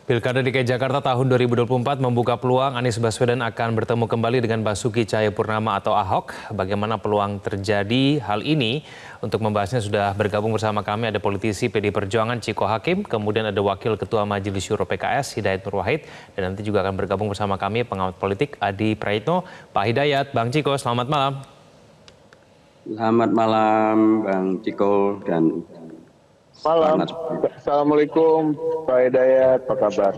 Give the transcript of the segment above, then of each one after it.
Pilkada DKI Jakarta tahun 2024 membuka peluang Anies Baswedan akan bertemu kembali dengan Basuki Cahayapurnama atau Ahok. Bagaimana peluang terjadi hal ini? Untuk membahasnya sudah bergabung bersama kami ada politisi PD Perjuangan Ciko Hakim, kemudian ada Wakil Ketua Majelis Syuro PKS Hidayat Nur Wahid, dan nanti juga akan bergabung bersama kami pengamat politik Adi Praitno. Pak Hidayat, Bang Ciko, selamat malam. Selamat malam Bang Ciko dan malam. Assalamualaikum Pak Hidayat, apa kabar?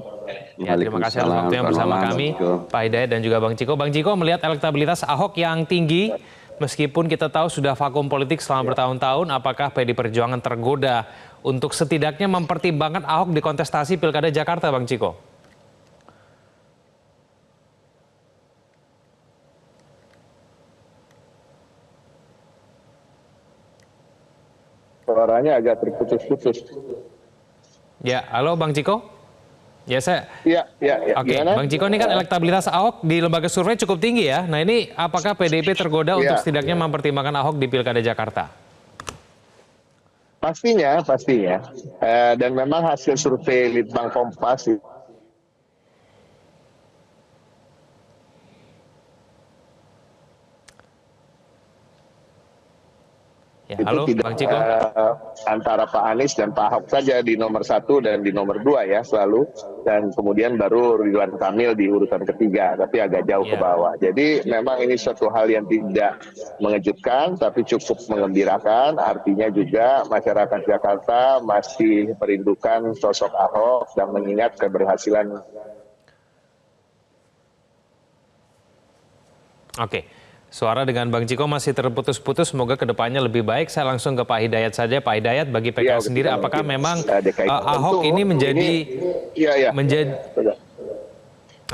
Ya, terima kasih atas waktunya bersama kami, Pak Hidayat dan juga Bang Ciko. Bang Ciko, melihat elektabilitas Ahok yang tinggi, meskipun kita tahu sudah vakum politik selama bertahun-tahun, apakah PD Perjuangan tergoda untuk setidaknya mempertimbangkan Ahok di kontestasi Pilkada Jakarta, Bang Ciko? Suaranya agak terputus-putus. Ya, halo Bang Ciko. Ya, saya. Ya. Oke, Bang Ciko, ini kan elektabilitas Ahok di lembaga survei cukup tinggi ya. Nah, ini apakah PDIP tergoda untuk setidaknya mempertimbangkan Ahok di Pilkada Jakarta? Pastinya. Dan memang hasil survei Litbang Kompas Ya, itu halo, tidak Bang Ciko. Antara Pak Anies dan Pak Ahok saja di nomor 1 dan di nomor 2 ya selalu, dan kemudian baru Ridwan Kamil di urutan ketiga, tapi agak jauh ke bawah. Jadi memang ini suatu hal yang tidak mengejutkan tapi cukup mengembirakan. Artinya juga masyarakat Jakarta masih merindukan sosok Ahok dan mengingat keberhasilan. Oke. Suara dengan Bang Ciko masih terputus-putus, semoga kedepannya lebih baik. Saya langsung ke Pak Hidayat saja. Pak Hidayat, bagi PKS sendiri, apakah memang Ahok ini menjadi...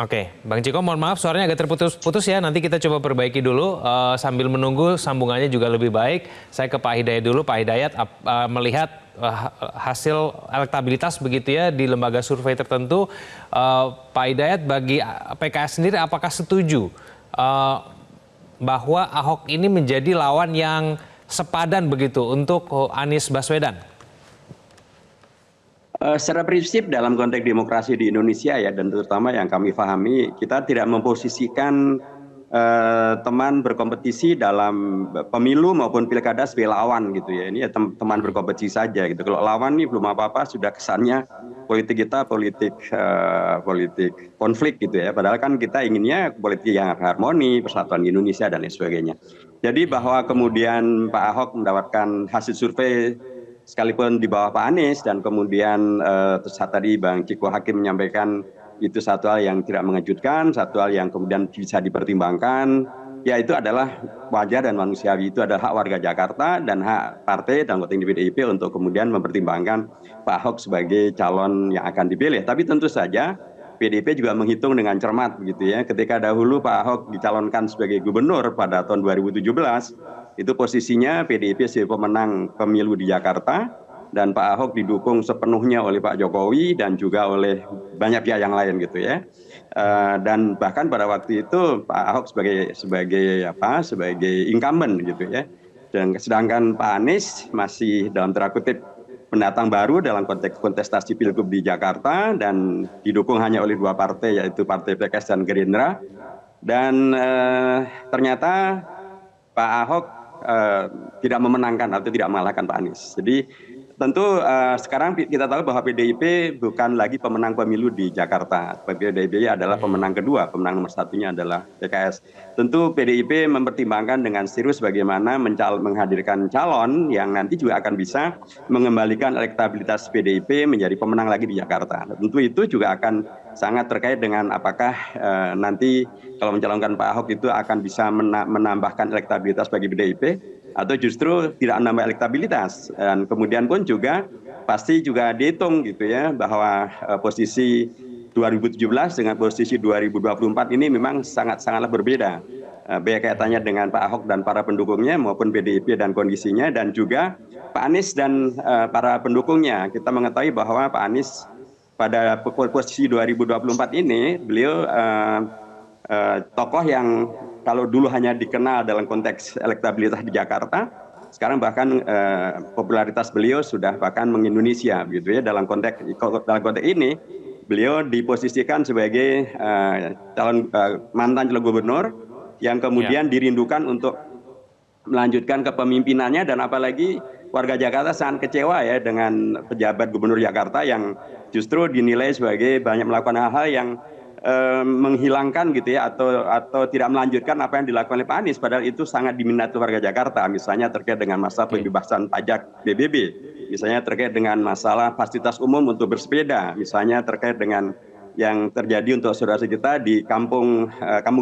Oke, Bang Ciko, mohon maaf suaranya agak terputus-putus ya. Nanti kita coba perbaiki dulu sambil menunggu sambungannya juga lebih baik. Saya ke Pak Hidayat dulu. Pak Hidayat, melihat hasil elektabilitas begitu ya di lembaga survei tertentu, Pak Hidayat, bagi PKS sendiri apakah setuju bahwa Ahok ini menjadi lawan yang sepadan begitu untuk Anies Baswedan? Secara prinsip dalam konteks demokrasi di Indonesia ya, dan terutama yang kami pahami, kita tidak memposisikan teman berkompetisi dalam pemilu maupun pilkada sebagai lawan gitu ya. Ini ya teman berkompetisi saja gitu. Kalau lawan nih belum apa-apa sudah kesannya politik kita politik konflik gitu ya. Padahal kan kita inginnya politik yang harmoni, persatuan di Indonesia dan lain sebagainya. Jadi bahwa kemudian Pak Ahok mendapatkan hasil survei sekalipun di bawah Pak Anies, dan kemudian terus tadi Bang Ciko Hakim menyampaikan itu satu hal yang tidak mengejutkan, satu hal yang kemudian bisa dipertimbangkan, ya itu adalah wajar dan manusiawi. Itu adalah hak warga Jakarta dan hak partai dan anggota PDIP untuk kemudian mempertimbangkan Pak Ahok sebagai calon yang akan dipilih. Tapi tentu saja PDIP juga menghitung dengan cermat begitu ya. Ketika dahulu Pak Ahok dicalonkan sebagai gubernur pada tahun 2017, itu posisinya PDIP sebagai pemenang pemilu di Jakarta, dan Pak Ahok didukung sepenuhnya oleh Pak Jokowi dan juga oleh banyak pihak yang lain gitu ya. Dan bahkan pada waktu itu Pak Ahok sebagai incumbent gitu ya. Dan sedangkan Pak Anies masih dalam tanda kutip pendatang baru dalam konteks kontestasi Pilgub di Jakarta, dan didukung hanya oleh 2 partai, yaitu Partai PKS dan Gerindra. Dan ternyata Pak Ahok tidak memenangkan atau tidak mengalahkan Pak Anies. Jadi tentu sekarang kita tahu bahwa PDIP bukan lagi pemenang pemilu di Jakarta. PDIP adalah pemenang kedua, pemenang nomor satunya adalah PKS. Tentu PDIP mempertimbangkan dengan serius bagaimana menghadirkan calon yang nanti juga akan bisa mengembalikan elektabilitas PDIP menjadi pemenang lagi di Jakarta. Tentu itu juga akan sangat terkait dengan apakah nanti kalau mencalonkan Pak Ahok itu akan bisa menambahkan elektabilitas bagi PDIP, atau justru tidak menambah elektabilitas. Dan kemudian pun juga pasti juga dihitung gitu ya, bahwa posisi 2017 dengan posisi 2024 ini memang sangatlah berbeda. Baik kaitannya dengan Pak Ahok dan para pendukungnya maupun PDIP dan kondisinya, dan juga Pak Anies dan para pendukungnya. Kita mengetahui bahwa Pak Anies pada posisi 2024 ini beliau tokoh yang kalau dulu hanya dikenal dalam konteks elektabilitas di Jakarta, sekarang bahkan popularitas beliau sudah bahkan mengindonesia gitu ya. Dalam konteks ini beliau diposisikan sebagai mantan calon gubernur yang kemudian dirindukan untuk melanjutkan kepemimpinannya, dan apalagi warga Jakarta sangat kecewa ya dengan pejabat gubernur Jakarta yang justru dinilai sebagai banyak melakukan hal-hal yang menghilangkan gitu ya, atau tidak melanjutkan apa yang dilakukan oleh Pak Anies, padahal itu sangat diminati warga Jakarta, misalnya terkait dengan masalah pembebasan pajak BBB, misalnya terkait dengan masalah fasilitas umum untuk bersepeda, misalnya terkait dengan yang terjadi untuk saudara kita di Kampung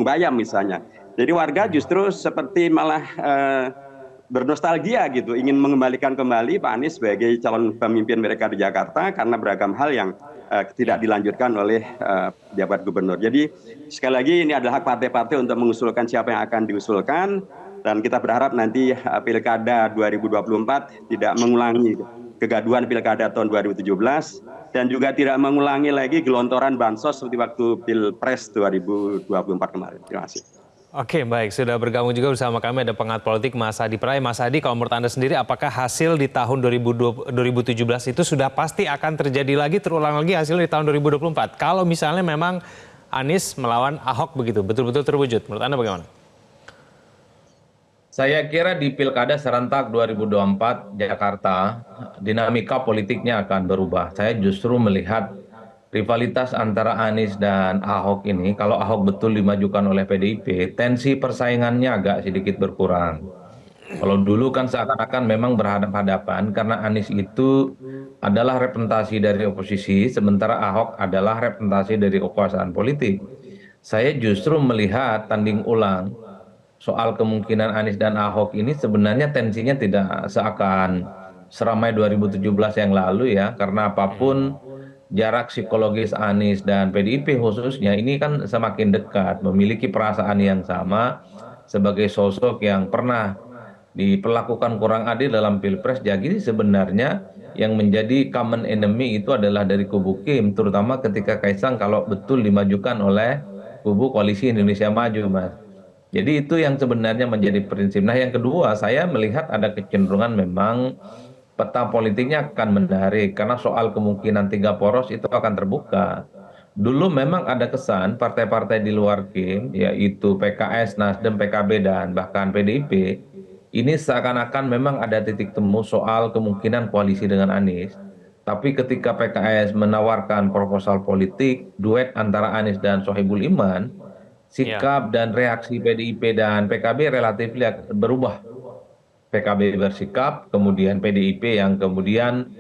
Bayam misalnya. Jadi warga justru seperti malah bernostalgia gitu, ingin mengembalikan kembali Pak Anies sebagai calon pemimpin mereka di Jakarta karena beragam hal yang tidak dilanjutkan oleh pejabat gubernur. Jadi sekali lagi ini adalah hak partai-partai untuk mengusulkan siapa yang akan diusulkan, dan kita berharap nanti Pilkada 2024 tidak mengulangi kegaduhan Pilkada tahun 2017 dan juga tidak mengulangi lagi gelontoran bansos seperti waktu Pilpres 2024 kemarin. Terima kasih. Oke, baik. Sudah bergabung juga bersama kami ada pengamat politik Mas Adi Pray. Mas Adi, kalau menurut Anda sendiri, apakah hasil di tahun 2017 itu sudah pasti akan terjadi lagi, terulang lagi hasil di tahun 2024? Kalau misalnya memang Anies melawan Ahok begitu, betul-betul terwujud. Menurut Anda bagaimana? Saya kira di Pilkada serentak 2024 Jakarta, dinamika politiknya akan berubah. Saya justru melihat rivalitas antara Anies dan Ahok ini, kalau Ahok betul dimajukan oleh PDIP, tensi persaingannya agak sedikit berkurang. Kalau dulu kan seakan-akan memang berhadapan-hadapan karena Anies itu adalah representasi dari oposisi, sementara Ahok adalah representasi dari kekuasaan politik. Saya justru melihat tanding ulang soal kemungkinan Anies dan Ahok ini sebenarnya tensinya tidak seakan seramai 2017 yang lalu ya, karena apapun jarak psikologis Anies dan PDIP khususnya ini kan semakin dekat, memiliki perasaan yang sama sebagai sosok yang pernah diperlakukan kurang adil dalam Pilpres. Jadi sebenarnya yang menjadi common enemy itu adalah dari kubu Kim, terutama ketika Kaisang kalau betul dimajukan oleh kubu Koalisi Indonesia Maju, Mas. Jadi itu yang sebenarnya menjadi prinsip. Nah yang kedua, saya melihat ada kecenderungan memang peta politiknya akan menarik karena soal kemungkinan 3 poros itu akan terbuka. Dulu memang ada kesan partai-partai di luar Kim, yaitu PKS, Nasdem, PKB, dan bahkan PDIP, ini seakan-akan memang ada titik temu soal kemungkinan koalisi dengan Anies. Tapi ketika PKS menawarkan proposal politik, duet antara Anies dan Sohibul Iman, sikap dan reaksi PDIP dan PKB relatif berubah. PKB bersikap, kemudian PDIP yang kemudian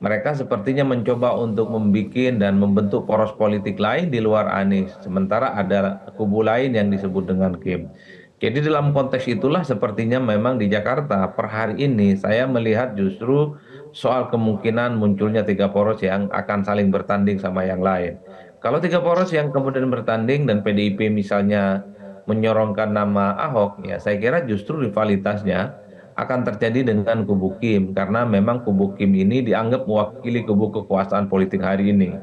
mereka sepertinya mencoba untuk membuat dan membentuk poros politik lain di luar Anies. Sementara ada kubu lain yang disebut dengan Kim. Jadi dalam konteks itulah sepertinya memang di Jakarta per hari ini saya melihat justru soal kemungkinan munculnya 3 poros yang akan saling bertanding sama yang lain. Kalau 3 poros yang kemudian bertanding dan PDIP misalnya menyorongkan nama Ahok, ya saya kira justru rivalitasnya akan terjadi dengan kubu Kim karena memang kubu Kim ini dianggap mewakili kubu kekuasaan politik hari ini.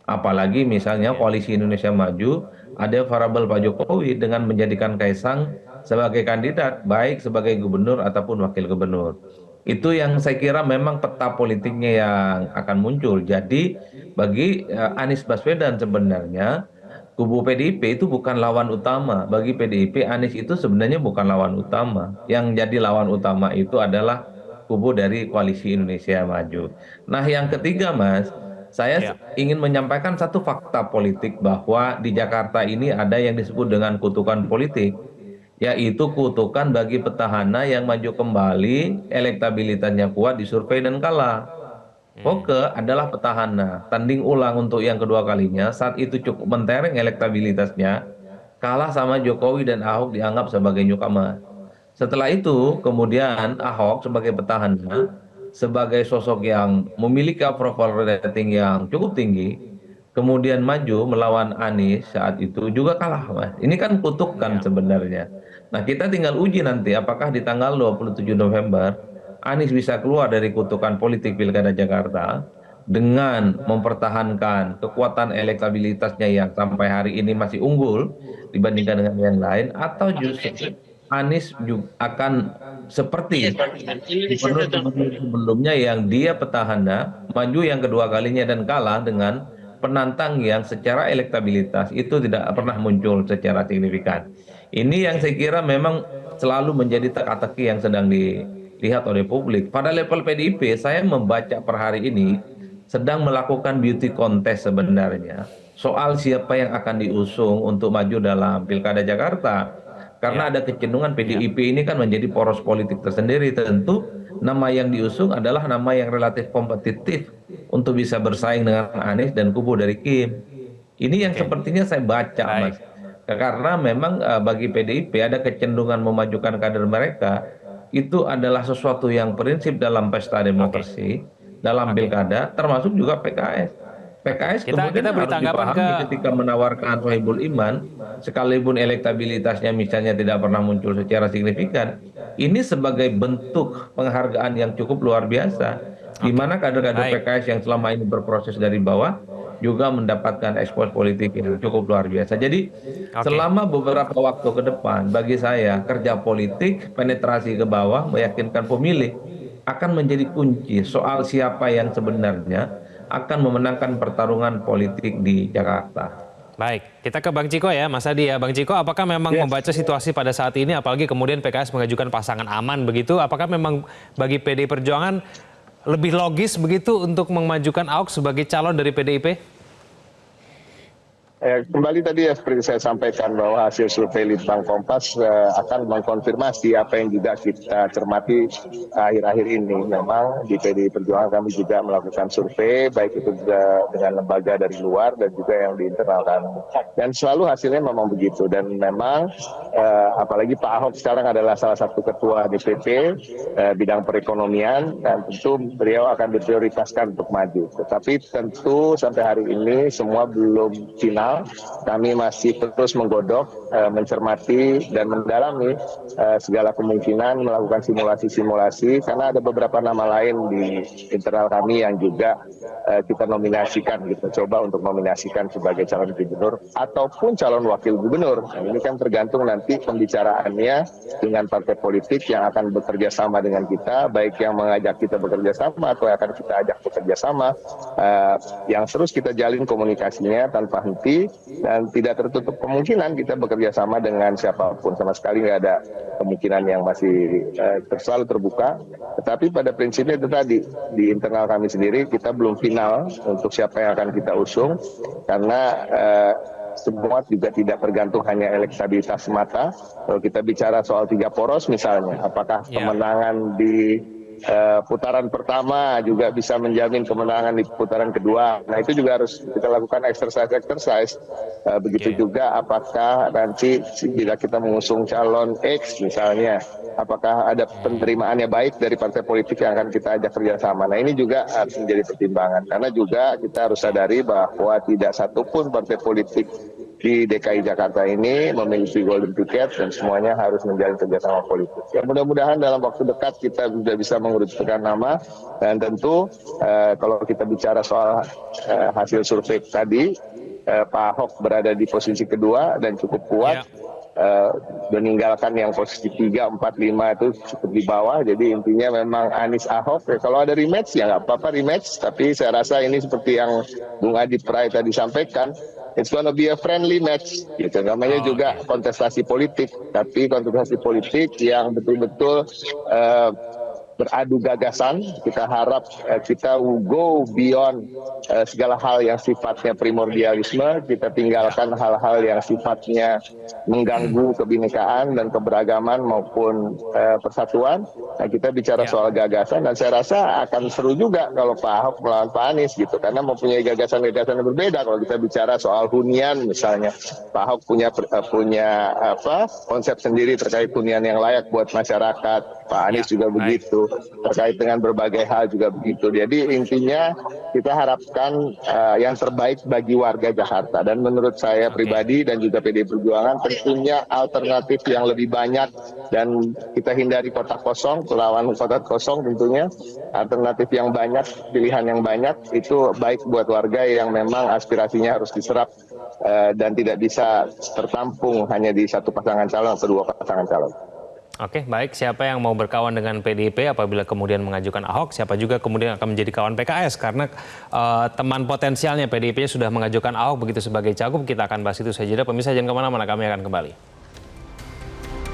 Apalagi misalnya Koalisi Indonesia Maju ada variabel Pak Jokowi dengan menjadikan Kaisang sebagai kandidat baik sebagai gubernur ataupun wakil gubernur. Itu yang saya kira memang peta politiknya yang akan muncul. Jadi bagi Anies Baswedan sebenarnya kubu PDIP itu bukan lawan utama. Bagi PDIP, Anies itu sebenarnya bukan lawan utama. Yang jadi lawan utama itu adalah kubu dari Koalisi Indonesia Maju. Nah yang ketiga Mas, saya ingin menyampaikan satu fakta politik bahwa di Jakarta ini ada yang disebut dengan kutukan politik. Yaitu kutukan bagi petahana yang maju kembali, elektabilitasnya kuat di survei dan kalah. Oke adalah petahana, tanding ulang untuk yang kedua kalinya, saat itu cukup mentereng elektabilitasnya, kalah sama Jokowi dan Ahok dianggap sebagai newcomer. Setelah itu kemudian Ahok sebagai petahana, sebagai sosok yang memiliki approval rating yang cukup tinggi, kemudian maju melawan Anies saat itu juga kalah, Mas. Ini kan kutukan sebenarnya. Nah kita tinggal uji nanti apakah di tanggal 27 November, Anies bisa keluar dari kutukan politik Pilkada Jakarta dengan mempertahankan kekuatan elektabilitasnya yang sampai hari ini masih unggul dibandingkan dengan yang lain, atau justru Anies juga akan seperti gubernur sebelumnya yang dia petahana, maju yang kedua kalinya dan kalah dengan penantang yang secara elektabilitas itu tidak pernah muncul secara signifikan. Ini yang saya kira memang selalu menjadi teka-teki yang sedang dilihat oleh publik. Pada level PDIP, saya membaca per hari ini sedang melakukan beauty contest sebenarnya soal siapa yang akan diusung untuk maju dalam Pilkada Jakarta. Karena ada kecenderungan PDIP ini kan menjadi poros politik tersendiri. Tentu nama yang diusung adalah nama yang relatif kompetitif untuk bisa bersaing dengan Anies dan kubu dari Kim. Ini yang sepertinya saya baca, Mas. Karena memang bagi PDIP ada kecenderungan memajukan kader mereka itu adalah sesuatu yang prinsip dalam pesta demokrasi, dalam pilkada, termasuk juga PKS. PKS kemudian beri harus tanggapan dipahami ketika menawarkan Sohibul Iman, sekalipun elektabilitasnya misalnya tidak pernah muncul secara signifikan, ini sebagai bentuk penghargaan yang cukup luar biasa, di mana kader-kader PKS yang selama ini berproses dari bawah juga mendapatkan ekspos politik yang cukup luar biasa. Jadi selama beberapa waktu ke depan, bagi saya kerja politik, penetrasi ke bawah, meyakinkan pemilih akan menjadi kunci soal siapa yang sebenarnya akan memenangkan pertarungan politik di Jakarta. Baik, kita ke Bang Ciko ya, Mas Adi ya. Bang Ciko, apakah memang membaca situasi pada saat ini, apalagi kemudian PKS mengajukan pasangan aman begitu, apakah memang bagi PDI Perjuangan lebih logis begitu untuk memajukan Ahok sebagai calon dari PDIP? Kembali tadi ya seperti saya sampaikan bahwa hasil survei Litbang Kompas akan mengkonfirmasi apa yang juga kita cermati akhir-akhir ini. Memang di PDI Perjuangan kami juga melakukan survei, baik itu juga dengan lembaga dari luar dan juga yang di internal kami. Dan selalu hasilnya memang begitu. Dan memang apalagi Pak Ahok sekarang adalah salah satu ketua DPP bidang perekonomian, dan tentu beliau akan diprioritaskan untuk maju. Tetapi tentu sampai hari ini semua belum final. Kami masih terus menggodok, mencermati dan mendalami segala kemungkinan melakukan simulasi-simulasi, karena ada beberapa nama lain di internal kami yang juga kita nominasikan, kita coba untuk nominasikan sebagai calon gubernur ataupun calon wakil gubernur. Nah, ini kan tergantung nanti pembicaraannya dengan partai politik yang akan bekerja sama dengan kita, baik yang mengajak kita bekerja sama atau yang akan kita ajak bekerja sama, yang terus kita jalin komunikasinya tanpa henti. Dan tidak tertutup kemungkinan kita bekerja sama dengan siapapun, sama sekali nggak ada kemungkinan yang masih selalu terbuka. Tetapi pada prinsipnya itu tadi, di internal kami sendiri kita belum final untuk siapa yang akan kita usung, karena semua juga tidak tergantung hanya elektabilitas semata. Kalau kita bicara soal 3 poros misalnya, apakah kemenangan di putaran pertama juga bisa menjamin kemenangan di putaran kedua. Nah, itu juga harus kita lakukan exercise. Begitu juga apakah nanti bila kita mengusung calon X misalnya, apakah ada penerimaannya baik dari partai politik yang akan kita ajak kerjasama. Nah, ini juga harus menjadi pertimbangan, karena juga kita harus sadari bahwa tidak satupun partai politik di DKI Jakarta ini memiliki golden ticket dan semuanya harus menjalin kerjasama politik. Ya, mudah-mudahan dalam waktu dekat kita sudah bisa mengerucutkan nama, dan tentu kalau kita bicara soal hasil survei tadi, Pak Ahok berada di posisi kedua dan cukup kuat. Meninggalkan yang posisi 3, 4, 5 itu cukup di bawah. Jadi intinya memang Anies Ahok, kalau ada rematch ya nggak apa-apa rematch, tapi saya rasa ini seperti yang Bung Adi Pray tadi sampaikan, it's gonna be a friendly match gitu. Namanya juga kontestasi politik, tapi kontestasi politik yang betul-betul beradu gagasan. Kita harap kita go beyond segala hal yang sifatnya primordialisme, kita tinggalkan hal-hal yang sifatnya mengganggu kebinekaan dan keberagaman maupun persatuan. Nah, kita bicara soal gagasan, dan saya rasa akan seru juga kalau Pak Ahok melawan Pak Anies gitu, karena mempunyai gagasan-gagasan yang berbeda. Kalau kita bicara soal hunian misalnya, Pak Ahok punya konsep sendiri terkait hunian yang layak buat masyarakat. Pak Anies juga begitu, terkait dengan berbagai hal juga begitu. Jadi intinya kita harapkan yang terbaik bagi warga Jakarta, dan menurut saya pribadi dan juga PDI Perjuangan tentunya alternatif yang lebih banyak, dan kita hindari kotak kosong, lawan kotak kosong tentunya. Alternatif yang banyak, pilihan yang banyak itu baik buat warga yang memang aspirasinya harus diserap dan tidak bisa tertampung hanya di satu pasangan calon atau dua pasangan calon. Oke, baik. Siapa yang mau berkawan dengan PDIP apabila kemudian mengajukan Ahok, siapa juga kemudian akan menjadi kawan PKS karena teman potensialnya PDIP sudah mengajukan Ahok begitu sebagai cagup. Kita akan bahas itu saja. Pemirsa jangan kemana-mana, kami akan kembali.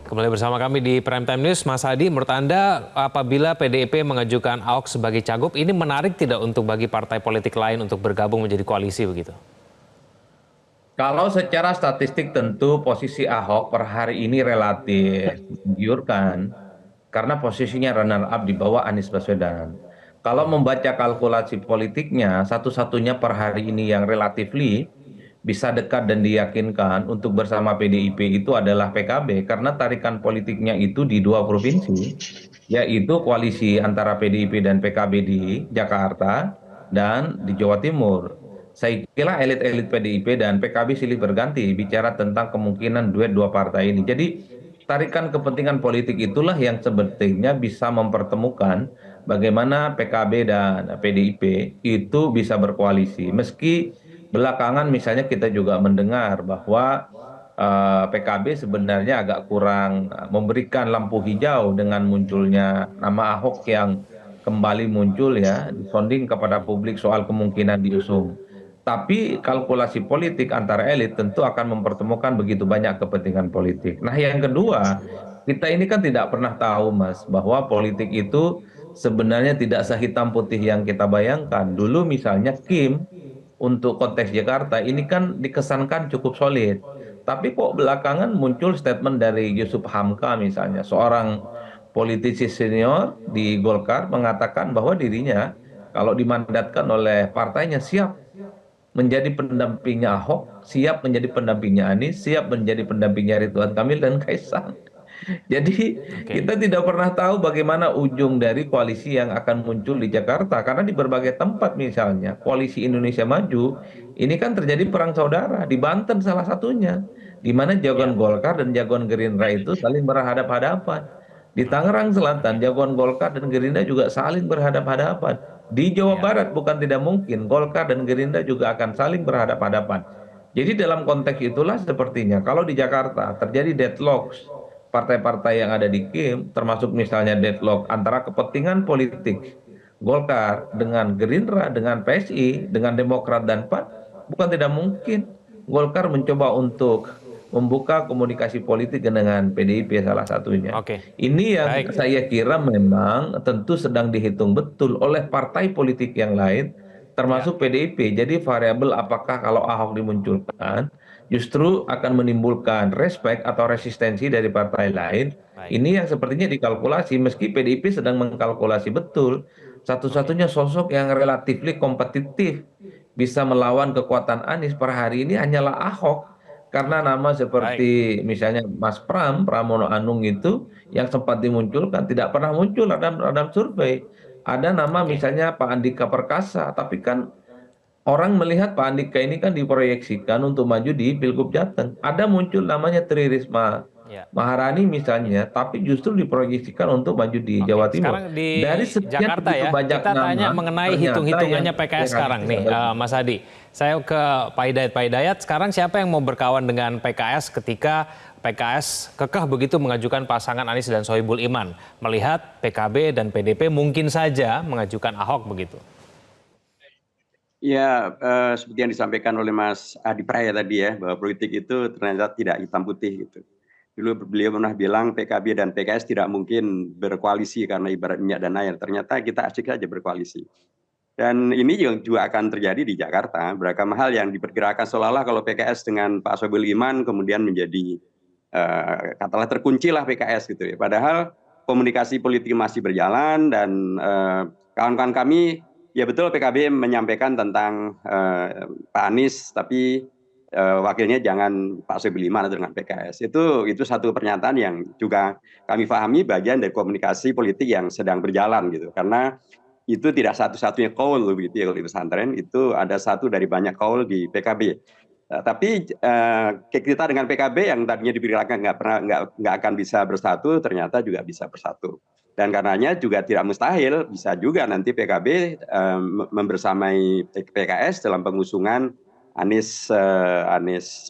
Kembali bersama kami di Prime Time News. Mas Hadi, menurut Anda apabila PDIP mengajukan Ahok sebagai cagup, ini menarik tidak untuk bagi partai politik lain untuk bergabung menjadi koalisi begitu? Kalau secara statistik tentu posisi Ahok per hari ini relatif menggiurkan karena posisinya runner up di bawah Anies Baswedan. Kalau membaca kalkulasi politiknya, satu-satunya per hari ini yang relatifly bisa dekat dan diyakinkan untuk bersama PDIP itu adalah PKB karena tarikan politiknya itu di dua provinsi, yaitu koalisi antara PDIP dan PKB di Jakarta dan di Jawa Timur. Saya kira elit-elit PDIP dan PKB silih berganti bicara tentang kemungkinan duet dua partai ini. Jadi tarikan kepentingan politik itulah yang sebetulnya bisa mempertemukan bagaimana PKB dan PDIP itu bisa berkoalisi. Meski belakangan misalnya kita juga mendengar bahwa PKB sebenarnya agak kurang memberikan lampu hijau dengan munculnya nama Ahok yang kembali muncul ya, disonding kepada publik soal kemungkinan diusung. Tapi kalkulasi politik antara elit tentu akan mempertemukan begitu banyak kepentingan politik. Nah, yang kedua, kita ini kan tidak pernah tahu, Mas, bahwa politik itu sebenarnya tidak sehitam putih yang kita bayangkan. Dulu misalnya Kim untuk konteks Jakarta ini kan dikesankan cukup solid. Tapi kok belakangan muncul statement dari Yusuf Hamka misalnya, seorang politisi senior di Golkar mengatakan bahwa dirinya kalau dimandatkan oleh partainya siap menjadi pendampingnya Ahok, siap menjadi pendampingnya Anies, siap menjadi pendampingnya Ridwan Kamil dan Kaisang. Jadi kita tidak pernah tahu bagaimana ujung dari koalisi yang akan muncul di Jakarta. Karena di berbagai tempat misalnya, koalisi Indonesia Maju, ini kan terjadi perang saudara. Di Banten salah satunya, di mana jagoan Golkar dan jagoan Gerindra itu saling berhadap-hadapan. Di Tangerang Selatan, jagoan Golkar dan Gerindra juga saling berhadap-hadapan. Di Jawa Barat bukan tidak mungkin Golkar dan Gerindra juga akan saling berhadap-hadapan. Jadi dalam konteks itulah sepertinya kalau di Jakarta terjadi deadlock partai-partai yang ada di Kim, termasuk misalnya deadlock antara kepentingan politik Golkar dengan Gerindra, dengan PSI, dengan Demokrat dan PAN, bukan tidak mungkin Golkar mencoba untuk membuka komunikasi politik dengan PDIP salah satunya. Ini yang saya kira memang tentu sedang dihitung betul oleh partai politik yang lain, termasuk PDIP. Jadi variabel apakah kalau Ahok dimunculkan justru akan menimbulkan respect atau resistensi dari partai lain. Ini yang sepertinya dikalkulasi, meski PDIP sedang mengkalkulasi betul. Satu-satunya sosok yang relatif kompetitif bisa melawan kekuatan Anies per hari ini hanyalah Ahok. Karena nama seperti misalnya Mas Pramono Anung itu yang sempat dimunculkan tidak pernah muncul dalam survei. Ada nama misalnya Pak Andika Perkasa, tapi kan orang melihat Pak Andika ini kan diproyeksikan untuk maju di Pilgub Jateng. Ada muncul namanya Tri Risma Maharani misalnya, tapi justru diproyeksikan untuk maju di Jawa Timur. Sekarang di Dari sekian Jakarta ya, banyak kita tanya nama, mengenai ternyata hitung-hitungannya yang PKS sekarang nih, Mas Hadi. Saya ke Pak Hidayat. Pak Hidayat, sekarang siapa yang mau berkawan dengan PKS ketika PKS kekeh begitu mengajukan pasangan Anies dan Sohibul Iman, melihat PKB dan PDP mungkin saja mengajukan Ahok begitu? Ya, seperti yang disampaikan oleh Mas Adi Praya tadi ya, bahwa politik itu ternyata tidak hitam putih gitu. Dulu beliau pernah bilang PKB dan PKS tidak mungkin berkoalisi karena ibarat minyak dan air. Ternyata kita asik saja berkoalisi. Dan ini juga akan terjadi di Jakarta. Beragam hal yang diperkirakan seolah-olah kalau PKS dengan Pak Soebul Iman kemudian menjadi katakanlah terkunci lah PKS gitu ya. Padahal komunikasi politik masih berjalan dan kawan-kawan kami ya betul PKB menyampaikan tentang Pak Anies tapi wakilnya jangan Pak Soebul Iman atau dengan PKS. Itu satu pernyataan yang juga kami pahami bagian dari komunikasi politik yang sedang berjalan gitu. Karena itu tidak satu-satunya kaul begitu ya kalau di pesantren, itu ada satu dari banyak kaul di PKB. Tapi kita dengan PKB yang tadinya diperkirakan nggak akan bisa bersatu, ternyata juga bisa bersatu. Dan karenanya juga tidak mustahil bisa juga nanti PKB membersamai PKS dalam pengusungan Anies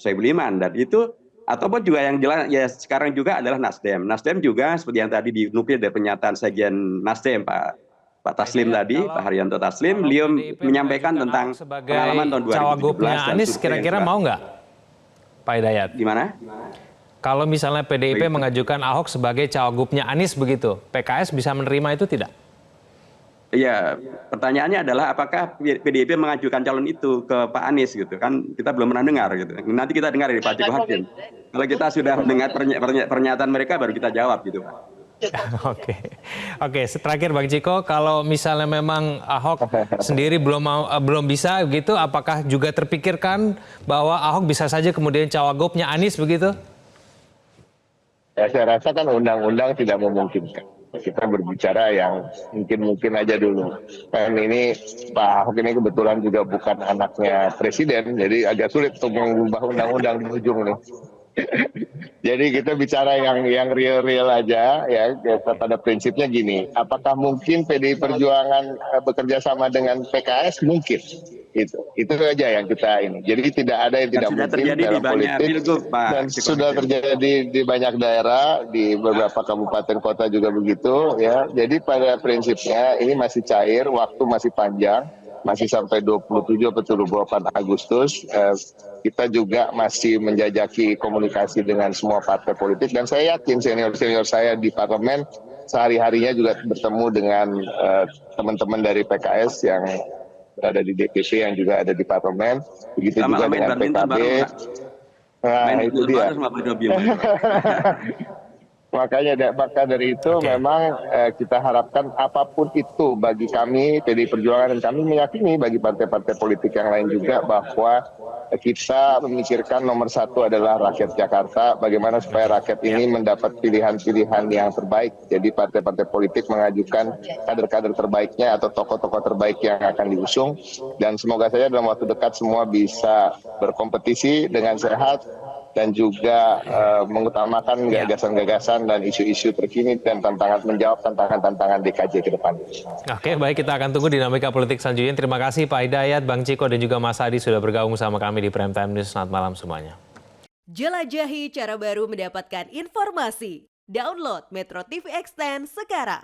Sohibul Iman, dan itu Ataupun juga yang jelas ya sekarang juga adalah Nasdem. Nasdem juga seperti yang tadi dinukil dari pernyataan sekjen Nasdem Pak Taslim tadi, Pak Haryanto Taslim, beliau PDIP menyampaikan mengajukan tentang Ahok sebagai pengalaman tahun 2017 cawagupnya dan Anies, survei yang kira-kira sudah- mau nggak, Pak Hidayat? Gimana? Kalau misalnya PDIP mengajukan Ahok sebagai cawagupnya Anies begitu, PKS bisa menerima itu tidak? Iya, pertanyaannya adalah apakah PDIP mengajukan calon itu ke Pak Anies gitu kan? Kita belum pernah dengar gitu. Nanti kita dengar dari Pak Ciko Hakim. Kalau kita sudah mendengar pernyataan mereka baru kita jawab gitu, Pak. Oke. Terakhir Bang Ciko, kalau misalnya memang Ahok sendiri belum bisa gitu, apakah juga terpikirkan bahwa Ahok bisa saja kemudian cawagupnya Anies begitu? Ya, saya rasa kan undang-undang tidak memungkinkan. Kita berbicara yang mungkin aja dulu. Kan ini Pak Ahok ini kebetulan juga bukan anaknya presiden, jadi agak sulit untuk mengubah undang-undang di ujung nih. Jadi kita bicara yang real aja ya. Pada prinsipnya gini, apakah mungkin PDI Perjuangan bekerja sama dengan PKS? Mungkin. Itu aja yang kita ini. Jadi tidak ada yang tidak mungkin dalam politik dan sudah terjadi di banyak daerah, di beberapa kabupaten kota juga begitu ya. Jadi pada prinsipnya ini masih cair, waktu masih panjang, masih sampai 27 atau 28 Agustus. Kita juga masih menjajaki komunikasi dengan semua partai politik dan saya yakin senior-senior saya di parlemen sehari-harinya juga bertemu dengan teman-teman dari PKS yang ada di DPP yang juga ada di parlemen, begitu juga dengan PKB. Nah, itu dia. Maka dari itu memang kita harapkan apapun itu bagi kami PDI Perjuangan dan kami meyakini bagi partai-partai politik yang lain juga bahwa kita memikirkan nomor satu adalah rakyat Jakarta, bagaimana supaya rakyat ini mendapat pilihan-pilihan yang terbaik. Jadi partai-partai politik mengajukan kader-kader terbaiknya atau tokoh-tokoh terbaik yang akan diusung dan semoga saja dalam waktu dekat semua bisa berkompetisi dengan sehat dan juga mengutamakan gagasan-gagasan dan isu-isu terkini dan menjawab tantangan-tantangan DKJ ke depan. Oke, baik, kita akan tunggu dinamika politik selanjutnya. Terima kasih Pak Hidayat, Bang Ciko, dan juga Mas Adi sudah bergabung sama kami di Prime Time News. Selamat malam semuanya. Jelajahi cara baru mendapatkan informasi. Download Metro TV Extend sekarang.